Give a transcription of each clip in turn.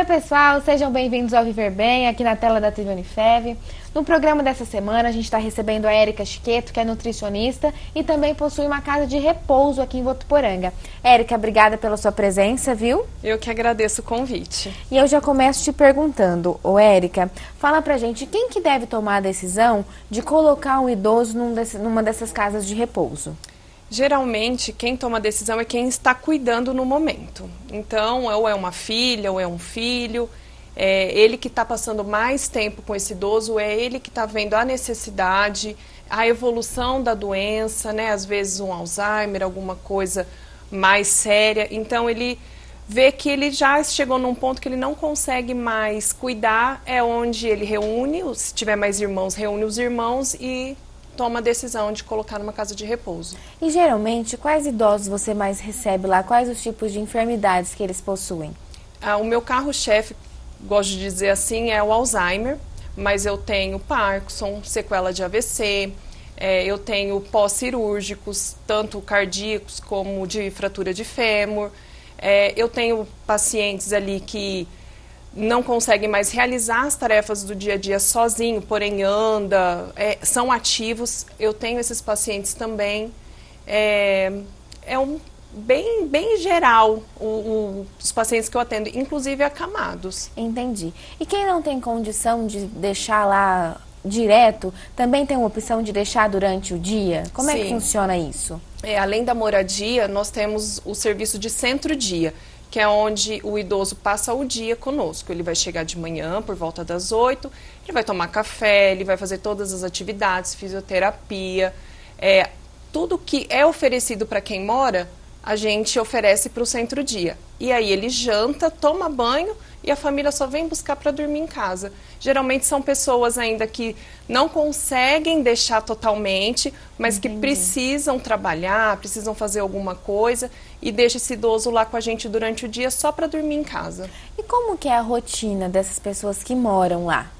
pessoal, sejam bem-vindos ao Viver Bem, aqui na tela da TV Unifev. No programa dessa semana, a gente está recebendo a Érica Chiqueto, que é nutricionista e também possui uma casa de repouso aqui em Votuporanga. Érica, obrigada pela sua presença, viu? Eu que agradeço o convite. E eu já começo te perguntando, Érica, fala pra gente quem que deve tomar a decisão de colocar um idoso numa dessas casas de repouso? Geralmente, quem toma a decisão é quem está cuidando no momento. Então, ou é uma filha, ou é um filho, ele que está passando mais tempo com esse idoso, é ele que está vendo a necessidade, a evolução da doença, né? Às vezes um Alzheimer, alguma coisa mais séria. Então, ele vê que ele já chegou num ponto que ele não consegue mais cuidar, é onde ele reúne, se tiver mais irmãos, reúne os irmãos e toma a decisão de colocar numa casa de repouso. E geralmente, quais idosos você mais recebe lá? Quais os tipos de enfermidades que eles possuem? O meu carro-chefe, gosto de dizer assim, é o Alzheimer, mas eu tenho Parkinson, sequela de AVC, eu tenho pós-cirúrgicos, tanto cardíacos como de fratura de fêmur, eu tenho pacientes ali que não conseguem mais realizar as tarefas do dia a dia sozinho, porém são ativos. Eu tenho esses pacientes também. Bem geral os pacientes que eu atendo, inclusive acamados. Entendi. E quem não tem condição de deixar lá direto, também tem uma opção de deixar durante o dia? Como é que funciona isso? Além da moradia, nós temos o serviço de centro-dia, que é onde o idoso passa o dia conosco. Ele vai chegar de manhã, por volta das 8, ele vai tomar café, ele vai fazer todas as atividades, fisioterapia, tudo que é oferecido para quem mora, a gente oferece para o centro-dia. E aí ele janta, toma banho e a família só vem buscar para dormir em casa. Geralmente são pessoas ainda que não conseguem deixar totalmente, mas que precisam trabalhar, precisam fazer alguma coisa e deixa esse idoso lá com a gente durante o dia só para dormir em casa. E como que é a rotina dessas pessoas que moram lá?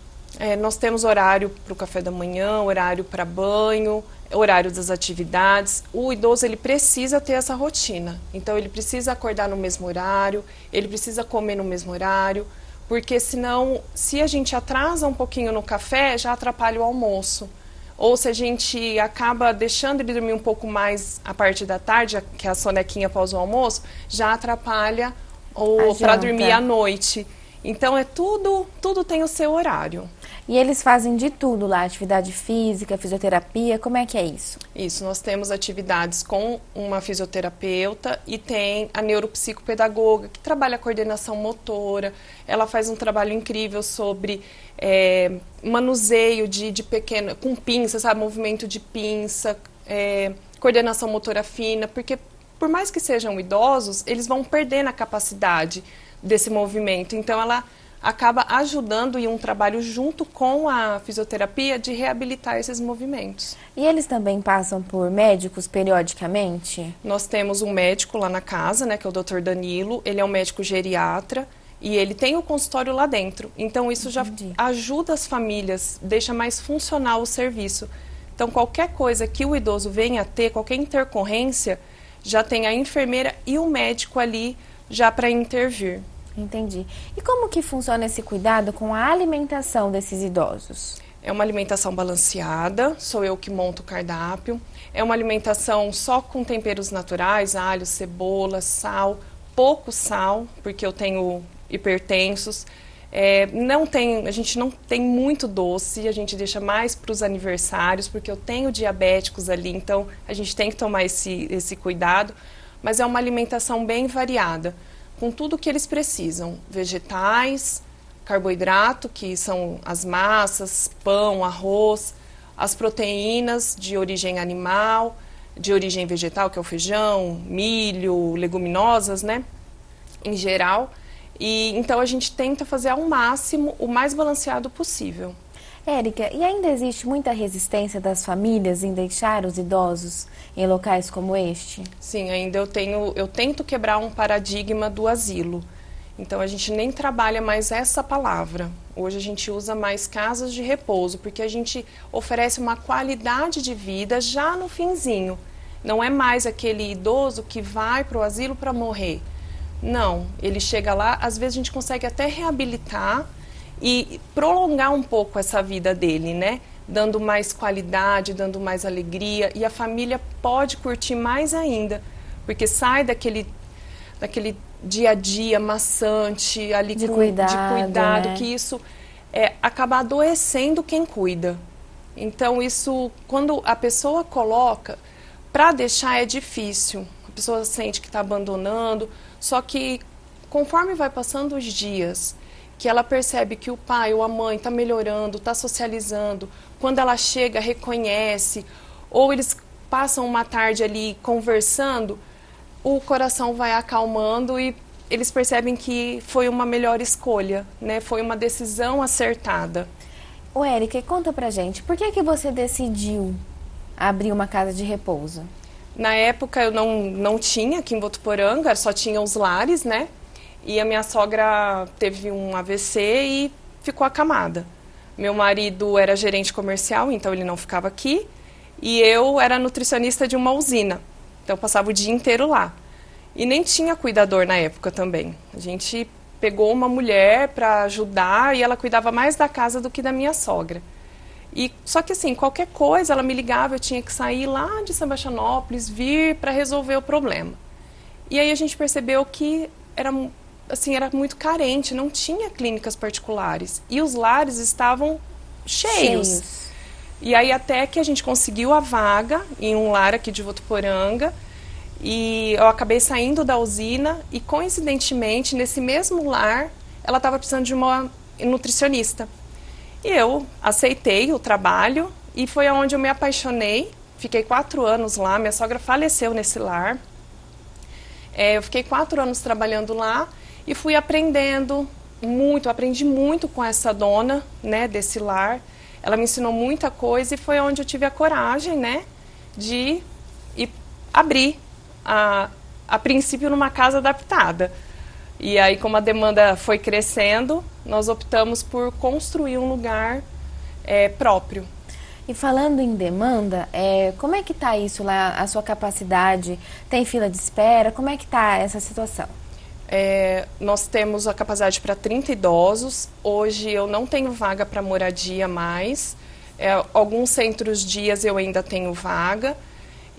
Nós temos horário para o café da manhã, horário para banho, horário das atividades. O idoso ele precisa ter essa rotina, então ele precisa acordar no mesmo horário, ele precisa comer no mesmo horário, porque senão, se a gente atrasa um pouquinho no café, já atrapalha o almoço. Ou se a gente acaba deixando ele dormir um pouco mais a parte da tarde, que é a sonequinha após o almoço, já atrapalha para dormir à noite. Então tudo tem o seu horário. E eles fazem de tudo lá, atividade física, fisioterapia, como é que é isso? Isso, nós temos atividades com uma fisioterapeuta e tem a neuropsicopedagoga, que trabalha a coordenação motora. Ela faz um trabalho incrível sobre manuseio de pequeno, com pinça, sabe, movimento de pinça, coordenação motora fina, porque por mais que sejam idosos, eles vão perdendo a capacidade desse movimento. Então, ela acaba ajudando em um trabalho junto com a fisioterapia de reabilitar esses movimentos. E eles também passam por médicos periodicamente? Nós temos um médico lá na casa, né, que é o Dr. Danilo. Ele é um médico geriatra e ele tem o consultório lá dentro. Então, isso já ajuda as famílias, deixa mais funcional o serviço. Então, qualquer coisa que o idoso venha a ter, qualquer intercorrência, já tem a enfermeira e o médico ali já para intervir. Entendi. E como que funciona esse cuidado com a alimentação desses idosos? É uma alimentação balanceada, sou eu que monto o cardápio. É uma alimentação só com temperos naturais, alho, cebola, sal, pouco sal, porque eu tenho hipertensos. A gente não tem muito doce, a gente deixa mais para os aniversários, porque eu tenho diabéticos ali, então a gente tem que tomar esse cuidado. Mas é uma alimentação bem variada, com tudo que eles precisam, vegetais, carboidrato, que são as massas, pão, arroz, as proteínas de origem animal, de origem vegetal, que é o feijão, milho, leguminosas, né, em geral. E então a gente tenta fazer ao máximo o mais balanceado possível. Érica, e ainda existe muita resistência das famílias em deixar os idosos em locais como este? Sim, ainda eu tento quebrar um paradigma do asilo. Então a gente nem trabalha mais essa palavra. Hoje a gente usa mais casas de repouso, porque a gente oferece uma qualidade de vida já no finzinho. Não é mais aquele idoso que vai para o asilo para morrer. Não, ele chega lá, às vezes a gente consegue até reabilitar e prolongar um pouco essa vida dele, né? Dando mais qualidade, dando mais alegria, e a família pode curtir mais ainda, porque sai daquele dia a dia maçante, ali De de cuidado, né? que isso acaba adoecendo quem cuida. Então isso, quando a pessoa coloca, para deixar é difícil. A pessoa sente que está abandonando, só que conforme vai passando os dias, que ela percebe que o pai ou a mãe está melhorando, está socializando, quando ela chega, reconhece, ou eles passam uma tarde ali conversando, o coração vai acalmando e eles percebem que foi uma melhor escolha, né? Foi uma decisão acertada. Ô, Érica, conta pra gente, por que que você decidiu abrir uma casa de repouso? Na época eu não tinha aqui em Votuporanga, só tinha os lares, né? E a minha sogra teve um AVC e ficou acamada. Meu marido era gerente comercial, então ele não ficava aqui. E eu era nutricionista de uma usina, então eu passava o dia inteiro lá. E nem tinha cuidador na época também. A gente pegou uma mulher para ajudar e ela cuidava mais da casa do que da minha sogra. E só que assim, qualquer coisa ela me ligava, eu tinha que sair lá de Sebastianópolis, vir para resolver o problema. E aí a gente percebeu que era muito carente, não tinha clínicas particulares e os lares estavam cheios. E aí até que a gente conseguiu a vaga em um lar aqui de Votuporanga e eu acabei saindo da usina e coincidentemente nesse mesmo lar ela estava precisando de uma nutricionista. E eu aceitei o trabalho e foi onde eu me apaixonei. Fiquei 4 anos lá, minha sogra faleceu nesse lar. Eu fiquei 4 anos trabalhando lá e fui aprendendo muito, aprendi muito com essa dona, né, desse lar. Ela me ensinou muita coisa e foi onde eu tive a coragem, né, de abrir, a princípio, numa casa adaptada. E aí, como a demanda foi crescendo, nós optamos por construir um lugar próprio. E falando em demanda, como é que está isso lá, a sua capacidade? Tem fila de espera? Como é que está essa situação? Nós temos a capacidade para 30 idosos. Hoje eu não tenho vaga para moradia mais. Alguns centros dias eu ainda tenho vaga.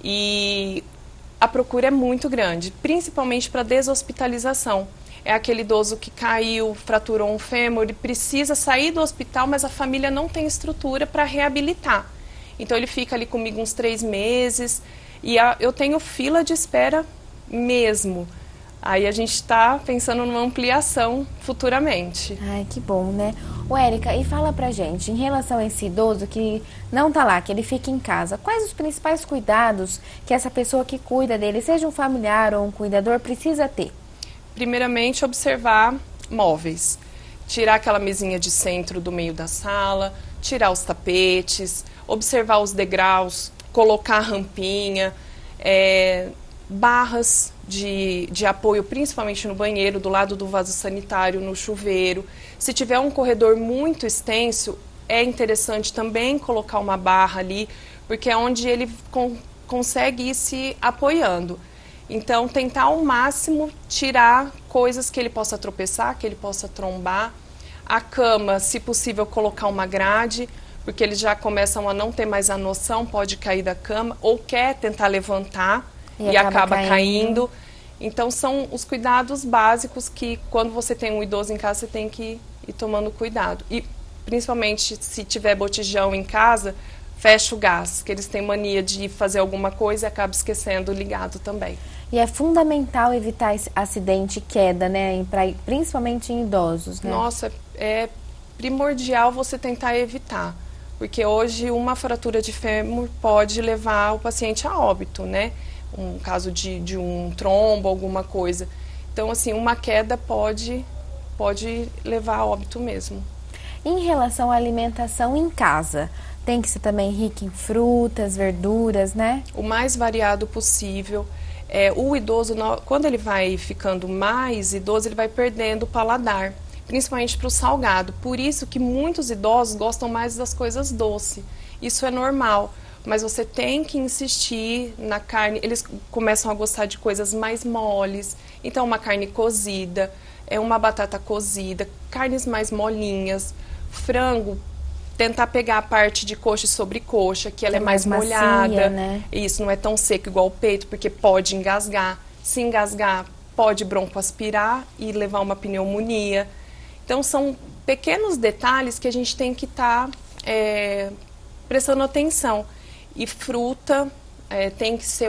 E a procura é muito grande, principalmente para deshospitalização. É aquele idoso que caiu, fraturou um fêmur, ele precisa sair do hospital, mas a família não tem estrutura para reabilitar. Então ele fica ali comigo uns 3 meses e eu tenho fila de espera mesmo. Aí a gente está pensando numa ampliação futuramente. Ai, que bom, né? Ô, Érica, e fala pra gente, em relação a esse idoso que não tá lá, que ele fica em casa, quais os principais cuidados que essa pessoa que cuida dele, seja um familiar ou um cuidador, precisa ter? Primeiramente, observar móveis. Tirar aquela mesinha de centro do meio da sala, tirar os tapetes, observar os degraus, colocar rampinha, barras de apoio, principalmente no banheiro, do lado do vaso sanitário, no chuveiro. Se tiver um corredor muito extenso, é interessante também colocar uma barra ali, porque é onde ele consegue ir se apoiando. Então, tentar ao máximo tirar coisas que ele possa tropeçar, que ele possa trombar. A cama, se possível, colocar uma grade, porque eles já começam a não ter mais a noção, pode cair da cama, ou quer tentar levantar e acaba caindo. Então, são os cuidados básicos que, quando você tem um idoso em casa, você tem que ir tomando cuidado. E, principalmente, se tiver botijão em casa, fecha o gás, que eles têm mania de fazer alguma coisa e acaba esquecendo ligado também. E é fundamental evitar esse acidente e queda, né? Principalmente em idosos, né? Nossa, é primordial você tentar evitar. Porque hoje uma fratura de fêmur pode levar o paciente a óbito, né? Um caso de um trombo, alguma coisa. Então, assim, uma queda pode levar a óbito mesmo. Em relação à alimentação em casa, tem que ser também rica em frutas, verduras, né? O mais variado possível. O idoso, quando ele vai ficando mais idoso, ele vai perdendo o paladar, principalmente para o salgado. Por isso que muitos idosos gostam mais das coisas doces. Isso é normal, mas você tem que insistir na carne. Eles começam a gostar de coisas mais moles, então uma carne cozida, uma batata cozida, carnes mais molinhas, frango, tentar pegar a parte de coxa e sobrecoxa, que ela é mais molhada, macia, né? Isso não é tão seco igual o peito, porque pode engasgar. Se engasgar, pode broncoaspirar e levar uma pneumonia. Então são pequenos detalhes que a gente tem que estar prestando atenção. E fruta tem que ser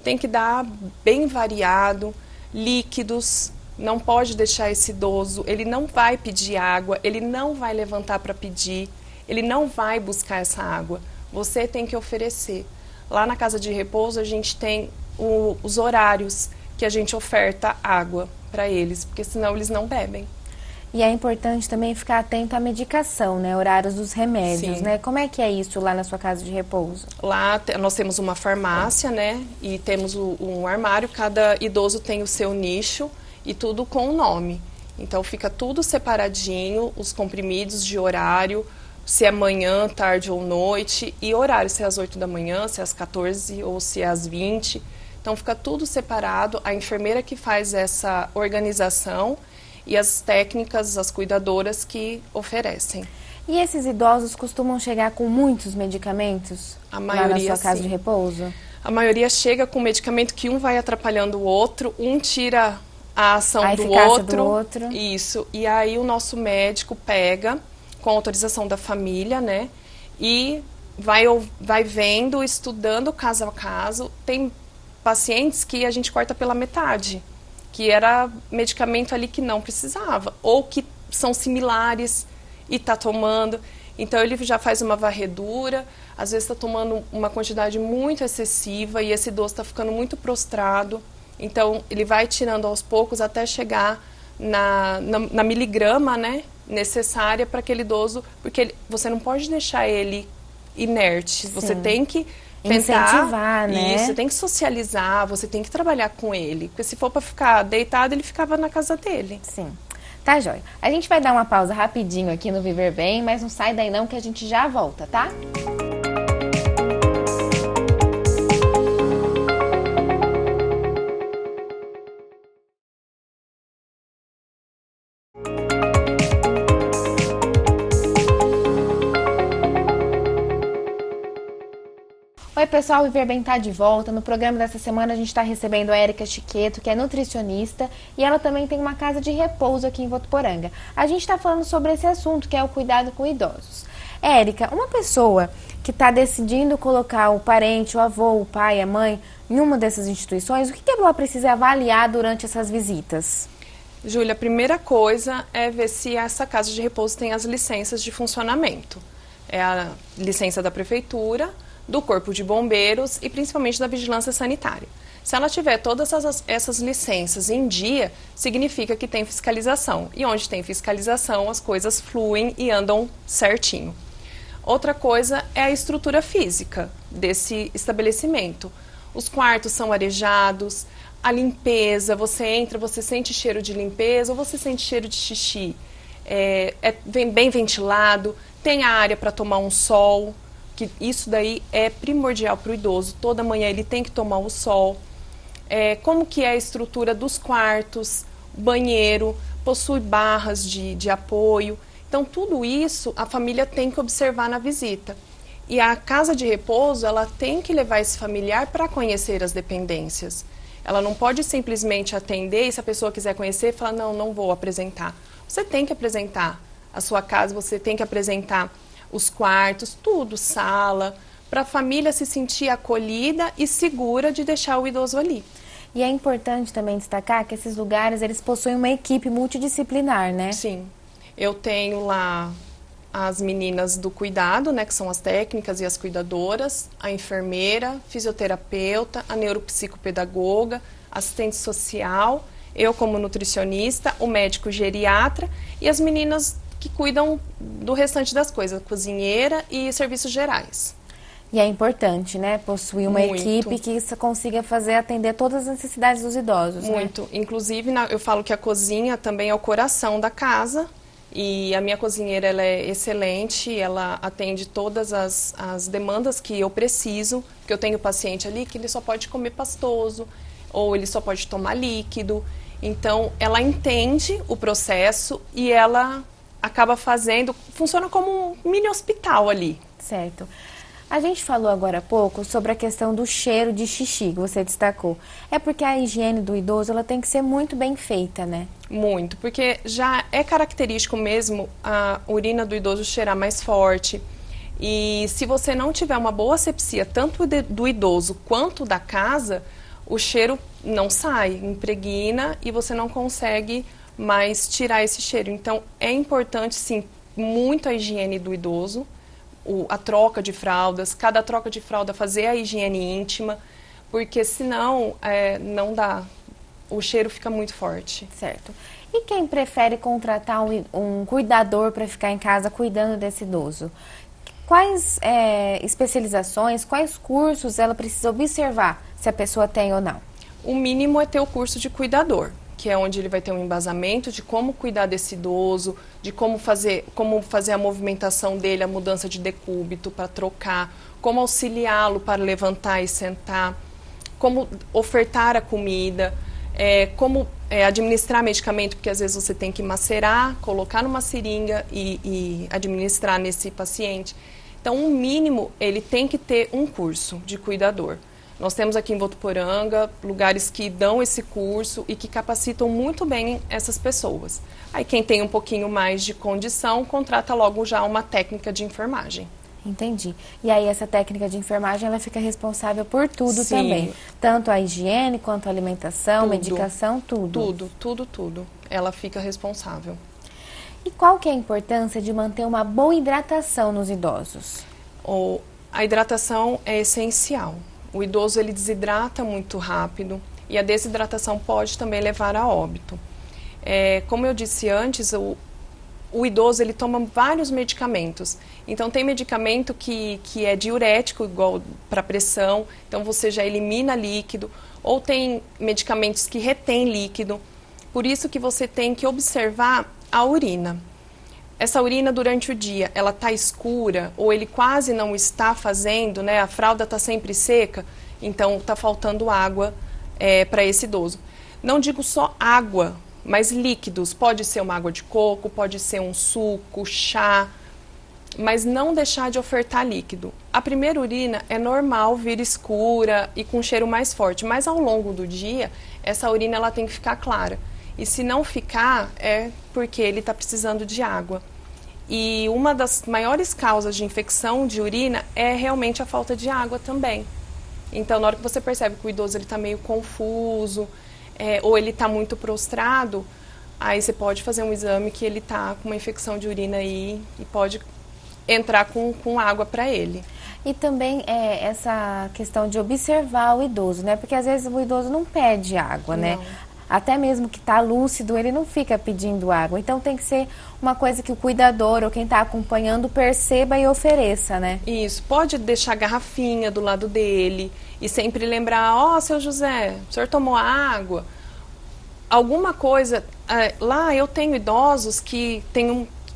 tem que dar bem variado, líquidos, não pode deixar esse idoso, ele não vai pedir água, ele não vai levantar para pedir, ele não vai buscar essa água, você tem que oferecer. Lá na casa de repouso a gente tem os horários que a gente oferta água para eles, porque senão eles não bebem. E é importante também ficar atento à medicação, né? Horários dos remédios, Sim. né? Como é que é isso lá na sua casa de repouso? Lá nós temos uma farmácia, né? E temos um armário, cada idoso tem o seu nicho e tudo com o nome. Então fica tudo separadinho, os comprimidos de horário, se é manhã, tarde ou noite, e horário, se é às 8 da manhã, se é às 14 ou se é às 20. Então fica tudo separado, a enfermeira que faz essa organização e as técnicas, as cuidadoras que oferecem. E esses idosos costumam chegar com muitos medicamentos A lá maioria, na sua casa sim. de repouso? A maioria chega com medicamento que um vai atrapalhando o outro, um tira a ação A do eficácia do outro. Isso. E aí o nosso médico pega, com autorização da família, né? E vai vendo, estudando caso a caso. Tem pacientes que a gente corta pela metade, que era medicamento ali que não precisava, ou que são similares e está tomando. Então ele já faz uma varredura, às vezes está tomando uma quantidade muito excessiva e esse idoso está ficando muito prostrado. Então ele vai tirando aos poucos até chegar na miligrama, né, necessária para aquele idoso, porque você não pode deixar ele inerte, você tem que tentar, incentivar, né? Isso, você tem que socializar, você tem que trabalhar com ele. Porque se for para ficar deitado, ele ficava na casa dele. Sim. Tá, joia. A gente vai dar uma pausa rapidinho aqui no Viver Bem, mas não sai daí não que a gente já volta, tá? Oi pessoal, o Viver Bem tá de volta. No programa dessa semana a gente está recebendo a Érica Chiqueto, que é nutricionista, e ela também tem uma casa de repouso aqui em Votuporanga. A gente está falando sobre esse assunto, que é o cuidado com idosos. Érica, uma pessoa que está decidindo colocar o parente, o avô, o pai, a mãe em uma dessas instituições, o que ela precisa avaliar durante essas visitas? Júlia, a primeira coisa é ver se essa casa de repouso tem as licenças de funcionamento. É a licença da prefeitura, do Corpo de Bombeiros e principalmente da Vigilância Sanitária. Se ela tiver todas essas licenças em dia, significa que tem fiscalização. E onde tem fiscalização, as coisas fluem e andam certinho. Outra coisa é a estrutura física desse estabelecimento. Os quartos são arejados, a limpeza, você entra, você sente cheiro de limpeza ou você sente cheiro de xixi. Vem bem ventilado, tem a área para tomar um sol, que isso daí é primordial para o idoso. Toda manhã ele tem que tomar o sol. Como que é a estrutura dos quartos, banheiro, possui barras de apoio. Então, tudo isso a família tem que observar na visita. E a casa de repouso, ela tem que levar esse familiar para conhecer as dependências. Ela não pode simplesmente atender e se a pessoa quiser conhecer, falar, não vou apresentar. Você tem que apresentar a sua casa, você tem que apresentar os quartos, tudo, sala, para a família se sentir acolhida e segura de deixar o idoso ali. E é importante também destacar que esses lugares, eles possuem uma equipe multidisciplinar, né? Sim. Eu tenho lá as meninas do cuidado, né, que são as técnicas e as cuidadoras, a enfermeira, fisioterapeuta, a neuropsicopedagoga, assistente social, eu como nutricionista, o médico geriatra e as meninas que cuidam do restante das coisas, cozinheira e serviços gerais. E é importante, né, possuir uma Muito. equipe que consiga atender todas as necessidades dos idosos. Muito. Né? Inclusive, eu falo que a cozinha também é o coração da casa E a minha cozinheira, ela é excelente, ela atende todas as demandas que eu preciso, porque eu tenho paciente ali que ele só pode comer pastoso, ou ele só pode tomar líquido. Então, ela entende o processo e ela acaba fazendo, funciona como um mini hospital ali. Certo. A gente falou agora há pouco sobre a questão do cheiro de xixi, que você destacou. É porque a higiene do idoso ela tem que ser muito bem feita, né? Muito, porque já é característico mesmo a urina do idoso cheirar mais forte. E se você não tiver uma boa asepsia, tanto do idoso quanto da casa, o cheiro não sai, impregna e você não consegue mais tirar esse cheiro. Então, é importante, sim, muito a higiene do idoso, a troca de fraldas, cada troca de fralda fazer a higiene íntima, porque senão não dá, o cheiro fica muito forte. Certo. E quem prefere contratar um cuidador para ficar em casa cuidando desse idoso? Quais especializações, quais cursos ela precisa observar se a pessoa tem ou não? O mínimo é ter o curso de cuidador, que é onde ele vai ter um embasamento de como cuidar desse idoso, de como fazer a movimentação dele, a mudança de decúbito para trocar, como auxiliá-lo para levantar e sentar, como ofertar a comida, como administrar medicamento, porque às vezes você tem que macerar, colocar numa seringa e administrar nesse paciente. Então, o mínimo, ele tem que ter um curso de cuidador. Nós temos aqui em Votuporanga lugares que dão esse curso e que capacitam muito bem essas pessoas. Aí quem tem um pouquinho mais de condição, contrata logo já uma técnica de enfermagem. Entendi. E aí essa técnica de enfermagem, ela fica responsável por tudo Sim. também. Tanto a higiene, quanto a alimentação, Tudo. medicação, tudo. Tudo. Ela fica responsável. E qual que é a importância de manter uma boa hidratação nos idosos? A hidratação é essencial. O idoso ele desidrata muito rápido e a desidratação pode também levar a óbito. Como eu disse antes, o idoso ele toma vários medicamentos. Então tem medicamento que é diurético, igual para pressão, então você já elimina líquido, ou tem medicamentos que retêm líquido. Por isso que você tem que observar a urina. Essa urina durante o dia, ela está escura ou ele quase não está fazendo, né? A fralda está sempre seca, então está faltando água para esse idoso. Não digo só água, mas líquidos. Pode ser uma água de coco, pode ser um suco, chá, mas não deixar de ofertar líquido. A primeira urina é normal vir escura e com cheiro mais forte, mas ao longo do dia, essa urina ela tem que ficar clara. E se não ficar, é porque ele está precisando de água. E uma das maiores causas de infecção de urina é realmente a falta de água também. Então, na hora que você percebe que o idoso está meio confuso, ou ele está muito prostrado, aí você pode fazer um exame que ele está com uma infecção de urina aí e pode entrar com água para ele. E também essa questão de observar o idoso, né? Porque às vezes o idoso não pede água, né? Até mesmo que está lúcido, ele não fica pedindo água. Então tem que ser uma coisa que o cuidador ou quem está acompanhando perceba e ofereça, né? Isso, pode deixar a garrafinha do lado dele e sempre lembrar, seu José, o senhor tomou água? Alguma coisa, lá eu tenho idosos que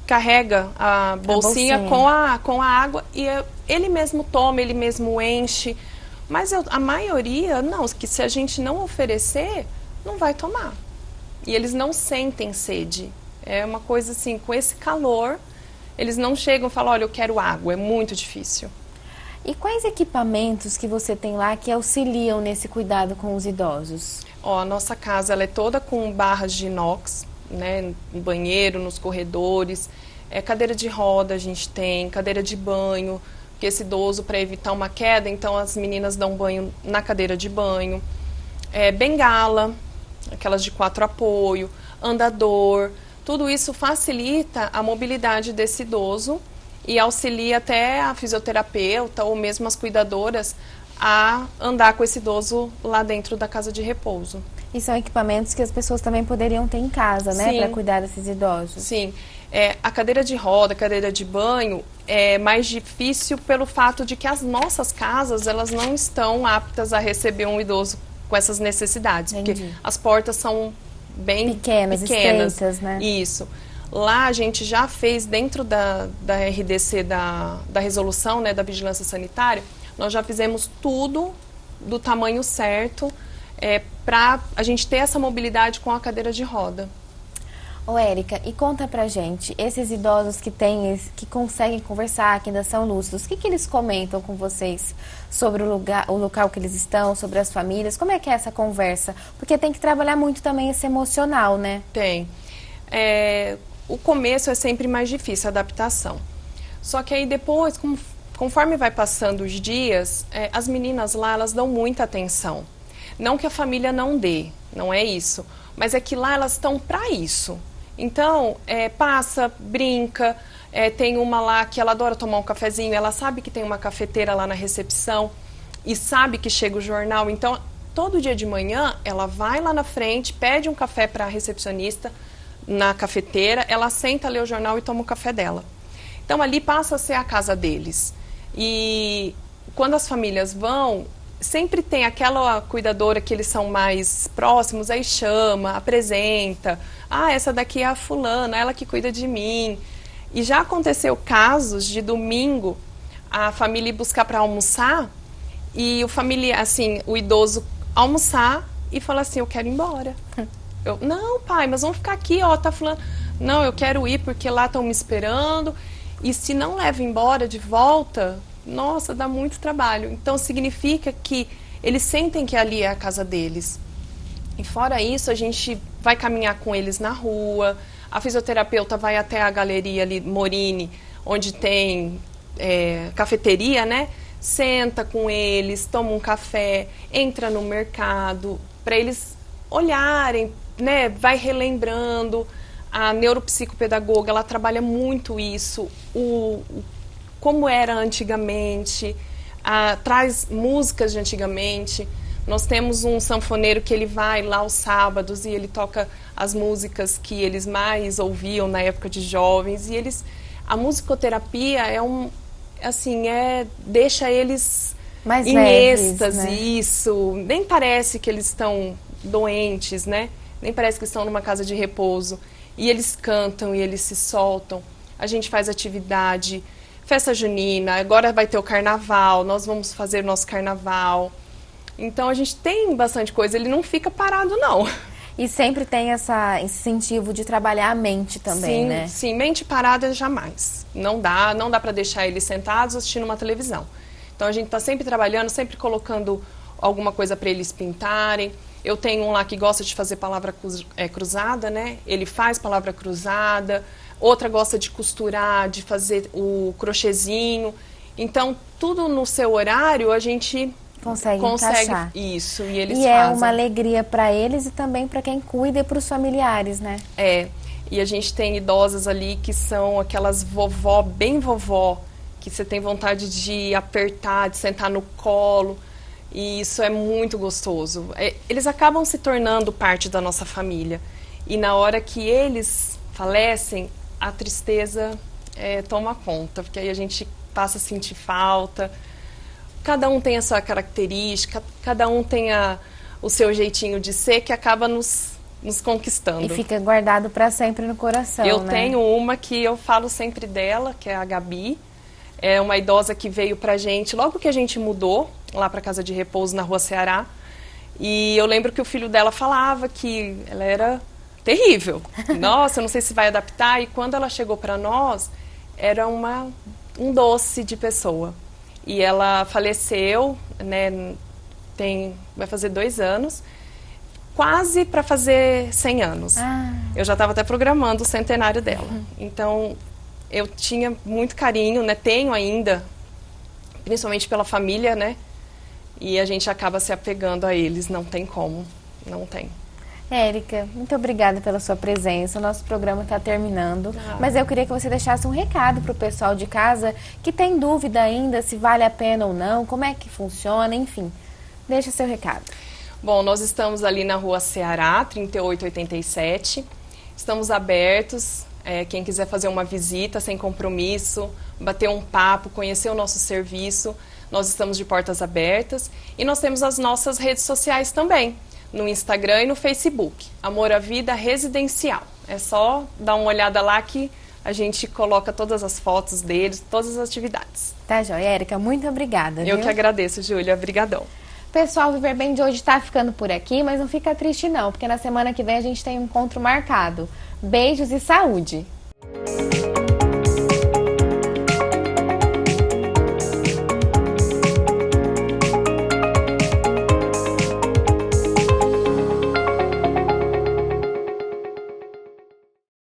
carrega a bolsinha. Com a água e ele mesmo toma, ele mesmo enche. Mas a maioria, não, que se a gente não oferecer, não vai tomar. E eles não sentem sede. É uma coisa assim, com esse calor, eles não chegam e falam, olha, eu quero água, é muito difícil. E quais equipamentos que você tem lá que auxiliam nesse cuidado com os idosos? A nossa casa ela é toda com barras de inox, né, no banheiro, nos corredores. Cadeira de roda a gente tem, cadeira de banho, porque esse idoso, para evitar uma queda, então as meninas dão banho na cadeira de banho. Bengala, aquelas de 4 apoio, andador, tudo isso facilita a mobilidade desse idoso e auxilia até a fisioterapeuta ou mesmo as cuidadoras a andar com esse idoso lá dentro da casa de repouso. E são equipamentos que as pessoas também poderiam ter em casa, né, para cuidar desses idosos? Sim. A cadeira de roda, a cadeira de banho é mais difícil pelo fato de que as nossas casas elas não estão aptas a receber um idoso com essas necessidades. Entendi. Porque as portas são bem pequenas. Estreitas, né? Isso. Lá a gente já fez, dentro da RDC, da resolução, né, da vigilância sanitária, nós já fizemos tudo do tamanho certo para a gente ter essa mobilidade com a cadeira de roda. Ô, Érica, e conta pra gente, esses idosos que conseguem conversar, que ainda são lúcidos, o que eles comentam com vocês sobre o local que eles estão, sobre as famílias? Como é que é essa conversa? Porque tem que trabalhar muito também esse emocional, né? Tem. O começo é sempre mais difícil, a adaptação. Só que aí depois, conforme vai passando os dias, as meninas lá, elas dão muita atenção. Não que a família não dê, não é isso. Mas é que lá elas estão para isso. Então, passa, brinca, tem uma lá que ela adora tomar um cafezinho, ela sabe que tem uma cafeteira lá na recepção e sabe que chega o jornal. Então, todo dia de manhã, ela vai lá na frente, pede um café para a recepcionista na cafeteira, ela senta, lê o jornal e toma o café dela. Então, ali passa a ser a casa deles. E quando as famílias vão, sempre tem aquela cuidadora que eles são mais próximos, aí chama, apresenta. Ah, essa daqui é a fulana, ela que cuida de mim. E já aconteceu casos de domingo a família ir buscar para almoçar e o idoso almoçar e falar assim, eu quero ir embora. Não, pai, mas vamos ficar aqui, ó, tá fulano. Não, eu quero ir porque lá estão me esperando. E se não leva embora de volta, nossa, dá muito trabalho. Então, significa que eles sentem que ali é a casa deles. E fora isso, a gente vai caminhar com eles na rua. A fisioterapeuta vai até a galeria ali, Morini, onde tem cafeteria, né? Senta com eles, toma um café, entra no mercado, para eles olharem, né? Vai relembrando. A neuropsicopedagoga, ela trabalha muito isso, como era antigamente, traz músicas de antigamente. Nós temos um sanfoneiro que ele vai lá aos sábados e ele toca as músicas que eles mais ouviam na época de jovens. E a musicoterapia deixa eles mais em leves, êxtase, né? Isso. Nem parece que eles estão doentes, né? Nem parece que estão numa casa de repouso. E eles cantam e eles se soltam. A gente faz atividade, festa junina, agora vai ter o carnaval, nós vamos fazer o nosso carnaval. Então a gente tem bastante coisa, ele não fica parado não. E sempre tem esse incentivo de trabalhar a mente também, sim, né? Sim, mente parada jamais. Não dá para deixar eles sentados assistindo uma televisão. Então a gente está sempre trabalhando, sempre colocando alguma coisa para eles pintarem. Eu tenho um lá que gosta de fazer palavra cruzada, né? Ele faz palavra cruzada. Outra gosta de costurar, de fazer o crochêzinho. Então, tudo no seu horário a gente consegue encaixar. Isso, e eles fazem. fazem. É uma alegria para eles e também para quem cuida e para os familiares, né? E a gente tem idosas ali que são aquelas vovó, bem vovó, que você tem vontade de apertar, de sentar no colo. E isso é muito gostoso. Eles acabam se tornando parte da nossa família. E na hora que eles falecem, a tristeza toma conta, porque aí a gente passa a sentir falta. Cada um tem a sua característica, cada um tem o seu jeitinho de ser que acaba nos conquistando. E fica guardado para sempre no coração, Eu né? tenho uma que eu falo sempre dela, que é a Gabi. É uma idosa que veio pra gente logo que a gente mudou lá pra casa de repouso na Rua Ceará. E eu lembro que o filho dela falava que ela era terrível. Nossa, eu não sei se vai adaptar. E quando ela chegou pra nós, era um doce de pessoa. E ela faleceu, né? Vai fazer 2 anos, quase para fazer 100 anos. Eu já estava até programando o centenário dela. Então, eu tinha muito carinho, né? Tenho ainda, principalmente pela família, né? E a gente acaba se apegando a eles, não tem como, não tem. Érica, muito obrigada pela sua presença. O nosso programa está terminando, mas eu queria que você deixasse um recado para o pessoal de casa que tem dúvida ainda se vale a pena ou não, como é que funciona, enfim. Deixa seu recado. Bom, nós estamos ali na Rua Ceará, 3887. Estamos abertos. Quem quiser fazer uma visita sem compromisso, bater um papo, conhecer o nosso serviço, nós estamos de portas abertas. E nós temos as nossas redes sociais também, no Instagram e no Facebook. Amor à Vida Residencial. É só dar uma olhada lá que a gente coloca todas as fotos deles, todas as atividades. Tá, joia. Érica, muito obrigada. Eu viu? que agradeço, Júlia. Obrigadão. Pessoal, o Viver Bem de hoje está ficando por aqui, mas não fica triste não, porque na semana que vem a gente tem um encontro marcado. Beijos e saúde!